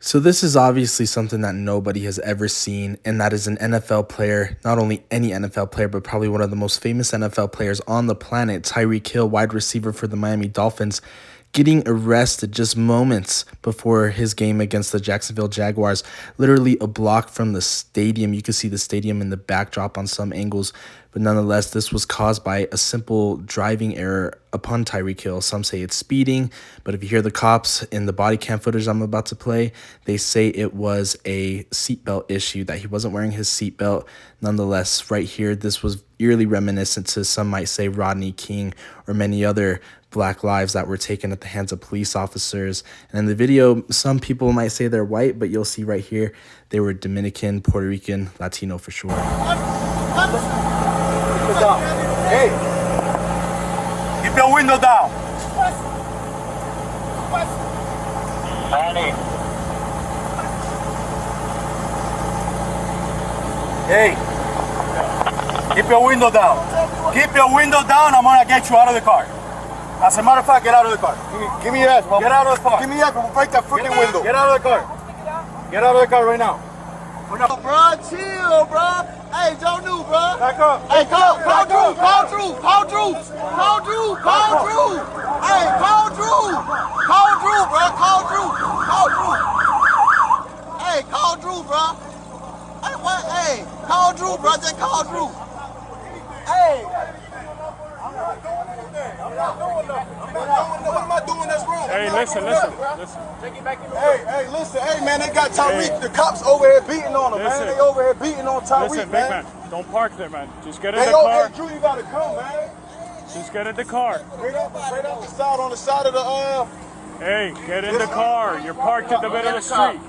So this is obviously something that nobody has ever seen, and that is an NFL player, not only any NFL player, but probably one of the most famous NFL players on the planet, Tyreek Hill, wide receiver for the Miami Dolphins, getting arrested just moments before his game against the Jacksonville Jaguars, literally a block from the stadium. You can see the stadium in the backdrop on some angles, but nonetheless, this was caused by a simple driving error upon Tyreek Hill. Some say it's speeding, but if you hear the cops in the body cam footage I'm about to play, they say it was a seatbelt issue, that he wasn't wearing his seatbelt. Nonetheless, right here, this was eerily reminiscent to, some might say, Rodney King or many other Black lives that were taken at the hands of police officers. And in the video, some people might say they're white, but you'll see right here, they were Dominican, Puerto Rican, Latino for sure. Hey, keep your window down. Hey, keep your window down. Keep your window down. I'm gonna get you out of the car. As a matter of fact, get out of the car. Give me that. Get out of the car. Give me that. I'm gonna break that freaking window. Get out of the car. Get out of the car right now. Bro, chill, bro. Hey, Joe New, bro. Back up. Hey, call Drew. Call Drew. Call Drew. Call Drew. Call Drew. Hey, call Drew. Call Drew, bro. Call Drew. Call Drew. Hey, call Drew, bro. Hey, what? Hey, call Drew, bro. Just call Drew. Hey. I'm not doing nothing. What am I doing that's wrong? Hey, listen. Hey, listen. Hey, man, they got Tyreek. The cops over here beating on him, man. They over here beating on Tyreek, Listen, man. big man, don't park there, man. Just get in Hey, the yo, car. hey, Drew, you gotta come, man. Just get in the car. Straight up the side, on the side of the, Hey, get in the car. You're parked in the middle of the street.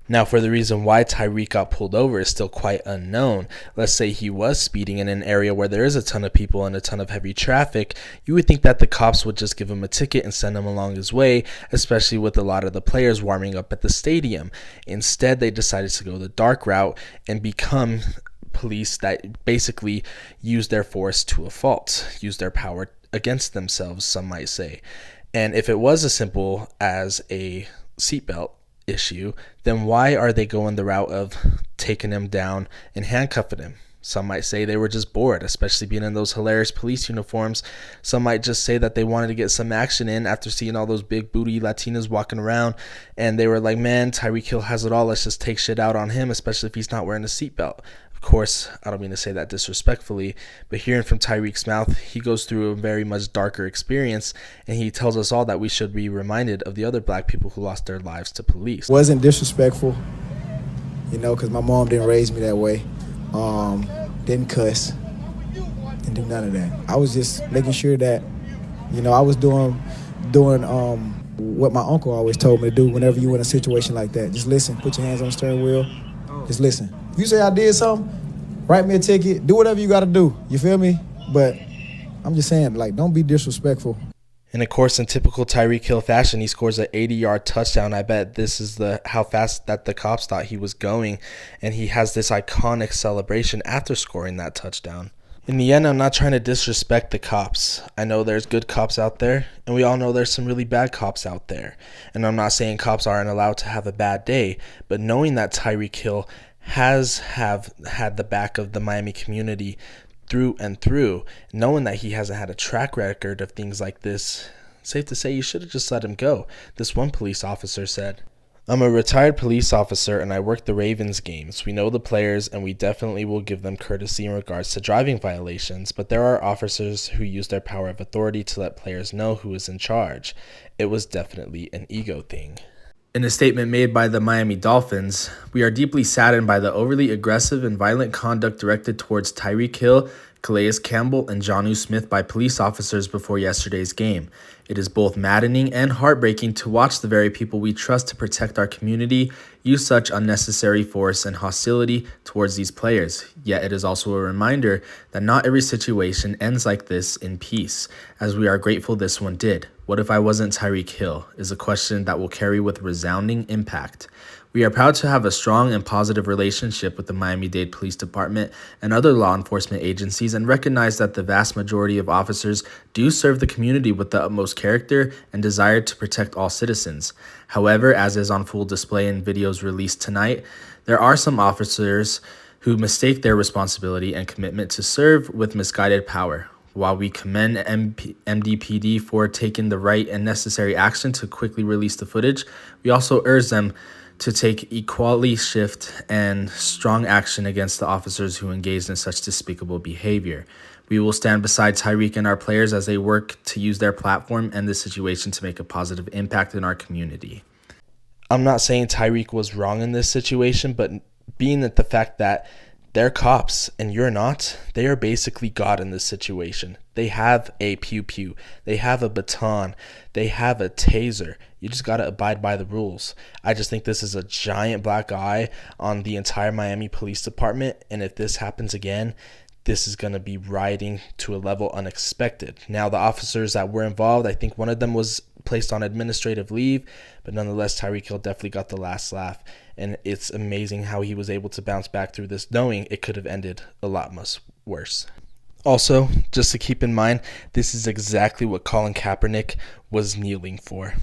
Now, for the reason why Tyreek got pulled over is still quite unknown. Let's say he was speeding in an area where there is a ton of people and a ton of heavy traffic. You would think that the cops would just give him a ticket and send him along his way, especially with a lot of the players warming up at the stadium. Instead, they decided to go the dark route and become police that basically use their force to a fault, use their power against themselves, some might say. And if it was as simple as a seatbelt issue, then why are they going the route of taking him down and handcuffing him? Some might say they were just bored, especially being in those hilarious police uniforms. Some might just say that they wanted to get some action in after seeing all those big booty Latinas walking around, and they were like, man, Tyreek Hill has it all, let's just take shit out on him, especially if he's not wearing a seatbelt. Of course, I don't mean to say that disrespectfully, but hearing from Tyreek's mouth, he goes through a very much darker experience, and he tells us all that we should be reminded of the other black people who lost their lives to police. Wasn't disrespectful, because my mom didn't raise me that way. Didn't cuss, didn't do none of that. I was just making sure that, I was doing what my uncle always told me to do whenever you in a situation like that. Just listen, put your hands on the steering wheel, just listen. If you say I did something, write me a ticket, do whatever you got to do, you feel me? But I'm just saying, don't be disrespectful. And of course, in typical Tyreek Hill fashion, he scores an 80-yard touchdown. I bet this is how fast that the cops thought he was going. And he has this iconic celebration after scoring that touchdown. In the end, I'm not trying to disrespect the cops. I know there's good cops out there, and we all know there's some really bad cops out there. And I'm not saying cops aren't allowed to have a bad day, but knowing that Tyreek Hill have had the back of the Miami community through and through, knowing that he hasn't had a track record of things like this, safe to say you should have just let him go. This one police officer said, "I'm a retired police officer and I work the Ravens games. We know the players and we definitely will give them courtesy in regards to driving violations, but there are officers who use their power of authority to let players know who is in charge. It was definitely an ego thing." In a statement made by the Miami Dolphins, "We are deeply saddened by the overly aggressive and violent conduct directed towards Tyreek Hill, Calais Campbell, and Jonnu Smith by police officers before yesterday's game. It is both maddening and heartbreaking to watch the very people we trust to protect our community use such unnecessary force and hostility towards these players. Yet it is also a reminder that not every situation ends like this in peace, as we are grateful this one did. What if I wasn't Tyreek Hill? Is a question that will carry with resounding impact. We are proud to have a strong and positive relationship with the Miami-Dade Police Department and other law enforcement agencies, and recognize that the vast majority of officers do serve the community with the utmost character and desire to protect all citizens. However, as is on full display in videos released tonight, there are some officers who mistake their responsibility and commitment to serve with misguided power. While we commend MDPD for taking the right and necessary action to quickly release the footage, we also urge them to take equally swift and strong action against the officers who engaged in such despicable behavior. We will stand beside Tyreek and our players as they work to use their platform and this situation to make a positive impact in our community. I'm not saying Tyreek was wrong in this situation, but being that the fact that they're cops and you're not, they are basically God in this situation. They have a pew-pew. They have a baton. They have a taser. You just got to abide by the rules. I just think this is a giant black eye on the entire Miami Police Department. And if this happens again, this is going to be rioting to a level unexpected. Now, the officers that were involved, I think one of them was placed on administrative leave, but nonetheless, Tyreek Hill definitely got the last laugh. And it's amazing how he was able to bounce back through this, knowing it could have ended a lot much worse. Also, just to keep in mind, this is exactly what Colin Kaepernick was kneeling for.